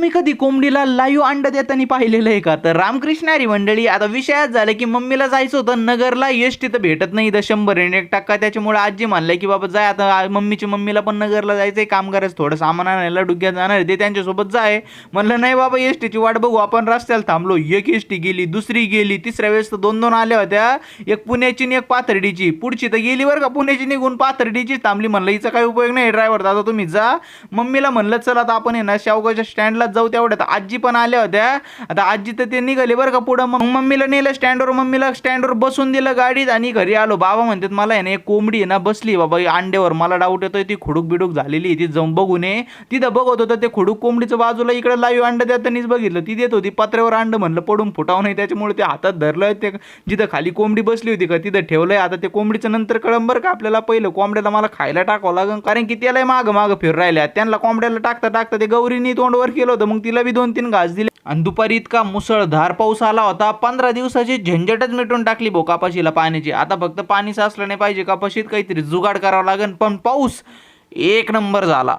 तुम्ही कधी कोंबडीला लाईव्ह अंड देताना पाहिलेलं आहे का? तर रामकृष्ण हरी मंडळी, आता विषयात झालं की मम्मीला जायचं होतं नगरला, एसटी तर भेटत नाही इथं 100% त्याच्यामुळे आजी म्हणलं की बाबा जाय आता, मम्मीला पण नगरला जायचंय, काम करायचं, थोडं सामान आणायला डुग्यात जाणार आहे ते त्यांच्यासोबत जाय. म्हणलं नाही बाबा, एसटीची वाट बघू आपण, रस्त्याला थांबलो. एक एसटी गेली, दुसरी गेली, तिसऱ्या वेळेस तर 2-2 आल्या होत्या, एक पुण्याची आणि एक पाथर्डीची. पुढची तर गेली बरं का, पुण्याची निघून पाथर्डीची थांबली. म्हणलं हिचा काही उपयोग नाही, ड्रायव्हर दादा तुम्ही जा. मम्मीला म्हणलं चला आता आपण आहे ना शेवगावच्या स्टँडला जाऊ. तेवढ्यात आजी पण आल्या होत्या. आता आजी तर ते निघाले बरं का पुढं. मग मम्मीला नेलं स्टँडवर, मम्मीला स्टँडवर बसून दिलं गाडीत आणि घरी आलो. बाबा म्हणतात मला आहे ना एक कोंबडी आहे ना बसली बाबा अंड्यावर, मला डाऊट येतोय ती खुडूक बिडूक झालेली, ती जाऊन बघू नये. तिथं बघत होतं ते खुडूक कोंबडीचं बाजूला इकडे लाईव्ह अंड देतानीच बघितलं, ती देत होती पत्र्यावर अंड. म्हणलं पडून फुटावं नाही, त्याच्यामुळे ते हातात धरलं, ते जिथं खाली कोंबडी बसली होती का तिथं ठेवलंय. आता ते कोंबडीचं नंतर कळंबर बरं का आपल्याला. पहिलं कोंबड्याला मला खायला टाकावं लागेल, कारण की त्याला मागं फिर राहिल्या. त्यांना कोंबड्याला टाकता टाकता ते गौरीनी तोंडवर केलं होतं, मग तिला बी 2-3 घास दिले. आणि दुपारी इतका मुसळधार पाऊस आला होता, 15 दिवसाची झंझटच मिटून टाकली भाऊ कपाशीला पाण्याची. आता फक्त पाणी साचलं नाही पाहिजे कपाशीत, काहीतरी जुगाड करावं लागेल. पण पाऊस एक नंबर झाला.